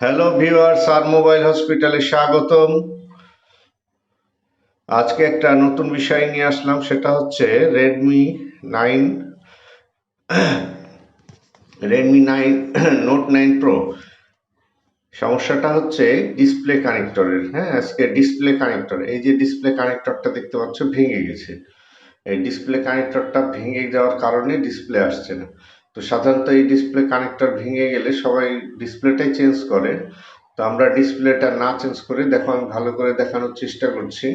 Hello viewers, আর mobile হসপিটালে স্বাগতম। আজকে একটা নতুন বিষয় নিয়ে আসলাম, সেটা হচ্ছে Redmi nine Redmi nine note 9 pro. সমস্যাটা হচ্ছে ডিসপ্লে কানেক্টরের। হ্যাঁ, আজকে ডিসপ্লে কানেক্টর, এই যে ডিসপ্লে কানেক্টরটা দেখতে পাচ্ছ ভেঙে গেছে। এই ডিসপ্লে কানেক্টরটা ভেঙে যাওয়ার কারণে ডিসপ্লে আসছে না। তো সাধারণত এই ডিসপ্লে কানেক্টর ভেঙে গেলে সবাই ডিসপ্লেটাই চেঞ্জ করে। তো আমরা ডিসপ্লেটা না চেঞ্জ করে, দেখো আমি ভালো করে দেখানোর চেষ্টা করছি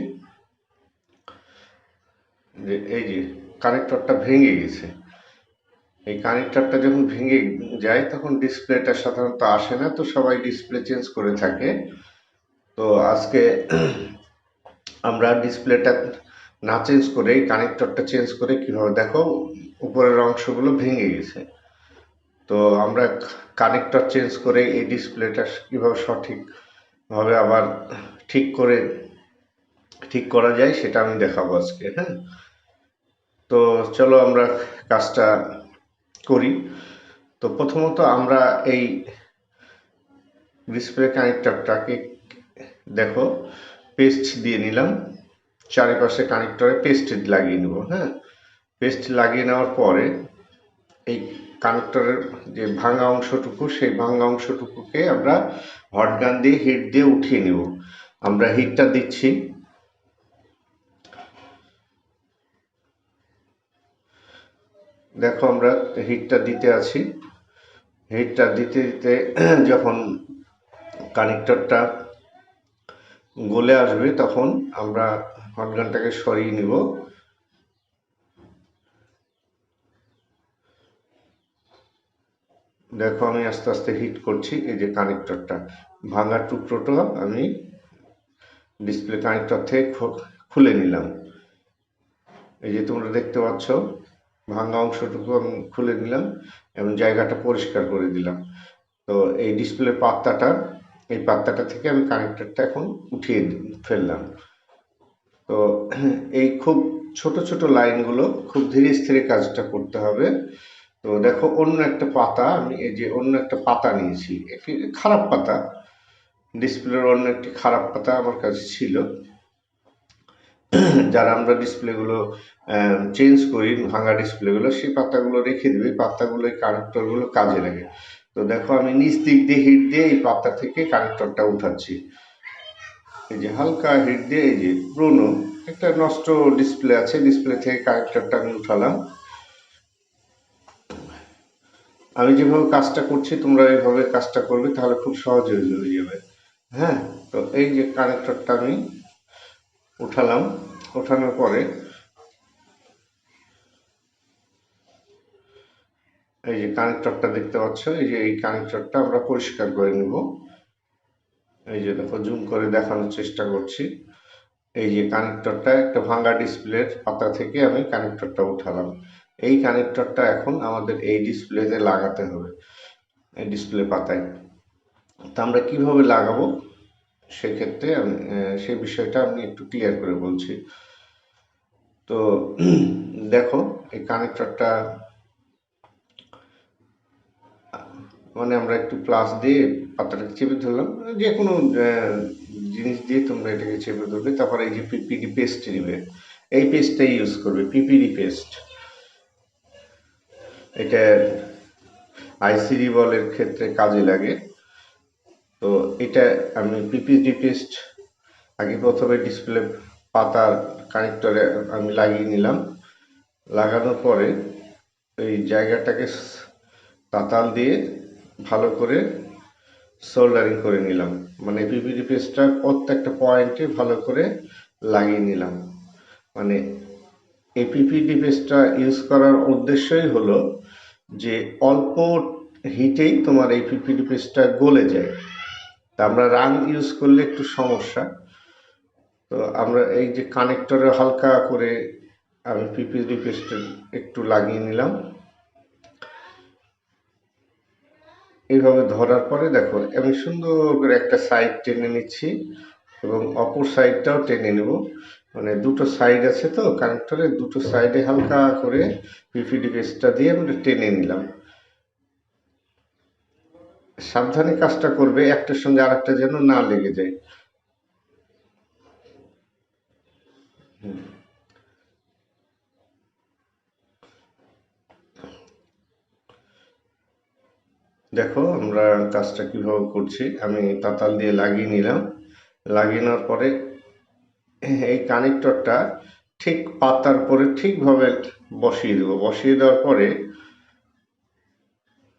যে এই যে কানেক্টরটা ভেঙে গেছে। এই কানেক্টরটা যখন ভেঙে যায় তখন ডিসপ্লেটা সাধারণত আসে না, তো সবাই ডিসপ্লে চেঞ্জ করে থাকে। তো আজকে আমরা ডিসপ্লেটা না চেঞ্জ করে কানেক্টরটা চেঞ্জ করে কিভাবে, দেখো উপরের অংশগুলো ভেঙে গেছে। তো আমরা কানেক্টর চেঞ্জ করে এই ডিসপ্লেটা কিভাবে সঠিকভাবে আবার ঠিক করে ঠিক করা যায় সেটা আমি দেখাবো আজকে। হ্যাঁ, তো চলো আমরা কাজটা করি। তো প্রথমত আমরা এই ডিসপ্লে কানেক্টরটাকে দেখো পেস্ট দিয়ে নিলাম, চারিপাশে কানেক্টরে পেস্ট লাগিয়ে নেব। হ্যাঁ, পেস্ট লাগিয়ে নেওয়ার পরে এই কানেক্টরের যে ভাঙা অংশটুকু, সেই ভাঙা অংশটুকুকে আমরা হটগান দিয়ে হিট দিয়ে উঠিয়ে নেব। আমরা হিটটা দিচ্ছি, দেখো আমরা হিটটা দিতে আছি। হিটটা দিতে দিতে যখন কানেক্টরটা গলে আসবে তখন আমরা হটগানটাকে সরিয়ে নিব। দেখো আমি আস্তে আস্তে হিট করছি, এই যে কানেক্টরটা ভাঙা টুকরোটা আমি ডিসপ্লে কানেক্টর থেকে খুলে নিলাম। এই যে তোমরা দেখতে পাচ্ছ ভাঙা অংশটুকু আমি খুলে নিলাম এবং জায়গাটা পরিষ্কার করে দিলাম। তো এই ডিসপ্লে পাত্তাটা, এই পাত্তাটা থেকে আমি কানেক্টরটা এখন উঠিয়ে ফেললাম। তো এই খুব ছোট ছোট লাইনগুলো খুব ধীরে স্থিরে কাজটা করতে হবে। তো দেখো অন্য একটা পাতা, আমি এই যে অন্য একটা পাতা নিয়েছি, একটি খারাপ পাতা, ডিসপ্লের অন্য একটি খারাপ পাতা আমার কাছে ছিল। যারা আমরা ডিসপ্লেগুলো চেঞ্জ করি, ভাঙা ডিসপ্লেগুলো, সেই পাতাগুলো রেখে দিবে, এই পাতাগুলো এই কানেক্টরগুলো কাজে লাগে। তো দেখো আমি নিচ দিক দিয়ে হিট দিয়ে এই পাতা থেকে কানেক্টরটা উঠাচ্ছি। এই যে হালকা হিট দিয়ে, এই যে পুরোনো একটা নষ্ট ডিসপ্লে আছে, ডিসপ্লে থেকে কানেক্টরটা আমি উঠালাম। আমি যেভাবে কাজটা করছি তোমরা এইভাবে কাজটা করবে, তাহলে খুব সহজে হয়ে যাবে। হ্যাঁ, তো এই যে কানেক্টরটা আমি উঠালাম, ওঠানোর পরে এই যে কানেক্টরটা দেখতে পাচ্ছ, এই যে এই কানেক্টরটা আমরা পরিষ্কার করে নেব। এই যে দেখো জুম করে দেখানোর চেষ্টা করছি, এই যে কানেক্টরটা একটা ভাঙা ডিসপ্লের পাতা থেকে আমি কানেক্টরটা উঠালাম। এই কানেক্টরটা এখন আমাদের এই ডিসপ্লেতে লাগাতে হবে, এই ডিসপ্লে পাতায়। তা আমরা কিভাবে লাগাবো সেক্ষেত্রে আমি সেই বিষয়টা আমি একটু ক্লিয়ার করে বলছি। তো দেখো এই কানেক্টরটা মানে আমরা একটু প্লাস দিয়ে পাতাটাকে চেপে ধরলাম, যে কোনো জিনিস দিয়ে তোমরা এটাকে চেপে ধরবে। তারপরে এই যে পিপিডি পেস্ট নেবে, এই পেস্টটাই ইউজ করবে, পিপিডি পেস্ট। এটা আইসিডি বলের ক্ষেত্রে কাজে লাগে। তো এটা আমি পিপিডি পেস্ট আগে প্রথমে ডিসপ্লে পাতার কানেক্টরে আমি লাগিয়ে নিলাম। লাগানোর পরে এই জায়গাটাকে তাতাল দিয়ে ভালো করে সোল্ডারিং করে নিলাম, মানে পিপিডি পেস্টটা প্রত্যেকটা পয়েন্টে ভালো করে লাগিয়ে নিলাম। মানে এই পিপিডি পেস্টটা ইউজ করার উদ্দেশ্যই হলো যে অল্প হিটেই তোমার এই পিপিডি পেস্টটা গলে যায়। তা আমরা রাং ইউজ করলে একটু সমস্যা। তো আমরা এই যে কানেক্টরে হালকা করে আমি পিপিডি পেস্ট একটু লাগিয়ে নিলাম। এইভাবে ধরার পরে দেখো আমি সুন্দর করে একটা সাইড টেনে নিচ্ছি এবং অপর সাইডটাও টেনে নেব। মানে দুটো সাইড আছে তো কানেক্টরের, দুটো সাইডে হালকা করে পিপিডি পেস্টটা দিয়ে আমরা টেনে নিলাম। সাবধানে কাজটা করবে, একটার সঙ্গে আরেকটা যেন না লেগে যায়। দেখো আমরা কাজটা কিভাবে করছি, আমি তাতাল দিয়ে লাগিয়ে নিলাম। লাগিয়ে নেওয়ার পরে এই কানেক্টরটা ঠিক পাতার পরে ঠিকভাবে বসিয়ে দেবো। বসিয়ে দেওয়ার পরে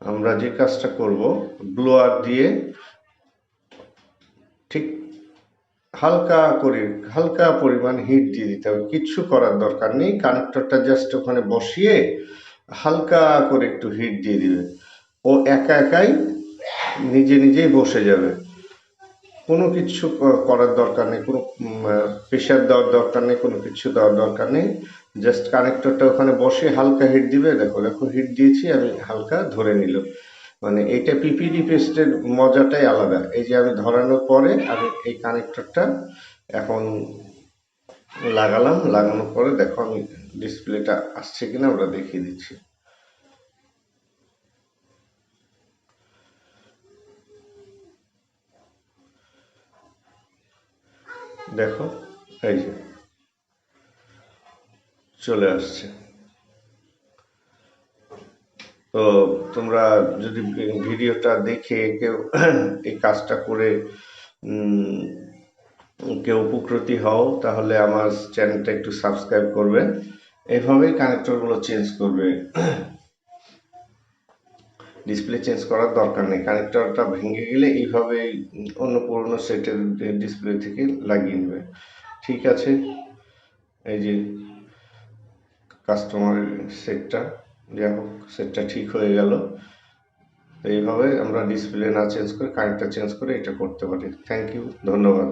আমরা যে কাজটা করব, ব্লোয়ার দিয়ে ঠিক হালকা করে, হালকা পরিমাণ হিট দিয়ে দিতে হবে। কিচ্ছু করার দরকার নেই, কানেক্টরটা জাস্ট ওখানে বসিয়ে হালকা করে একটু হিট দিয়ে দিবে, ও একা একাই নিজে নিজেই বসে যাবে। কোনো কিছু করার দরকার নেই, কোনো প্রেশার দেওয়ার দরকার নেই, কোনো কিছু দেওয়ার দরকার নেই। জাস্ট কানেক্টরটা ওখানে বসে হালকা হিট দিবে। দেখো দেখো হিট দিয়েছি, আমি হালকা ধরে নিল। মানে এইটা পিপিডি পেস্টের মজাটাই আলাদা। এই যে আমি ধরানোর পরে আমি এই কানেক্টরটা এখন লাগালাম। লাগানোর পরে দেখো আমি ডিসপ্লেটা আসছে কিনা আমরা দেখিয়ে দিচ্ছি। দেখো এই যে চলে আসছে। তো তোমরা যদি ভিডিওটা দেখে কেউ এই কাজটা করে উম, কেউ উপকৃত হও, তাহলে আমার চ্যানেলটা একটু সাবস্ক্রাইব করবে। এইভাবেই কানেক্টরগুলো চেঞ্জ করবে, ডিসপ্লে চেঞ্জ করার দরকার নেই। কানেক্টরটা ভেঙে গেলে এইভাবে অন্য পুরনো সেটের ডিসপ্লে থেকে লাগিয়ে নেবে। ঠিক আছে, এই যে কাস্টমারের সেটটা, যাই হোক সেটটা ঠিক হয়ে গেল। তো এইভাবে আমরা ডিসপ্লে না চেঞ্জ করে কানেক্টর চেঞ্জ করে এটা করতে পারি। থ্যাংক ইউ, ধন্যবাদ।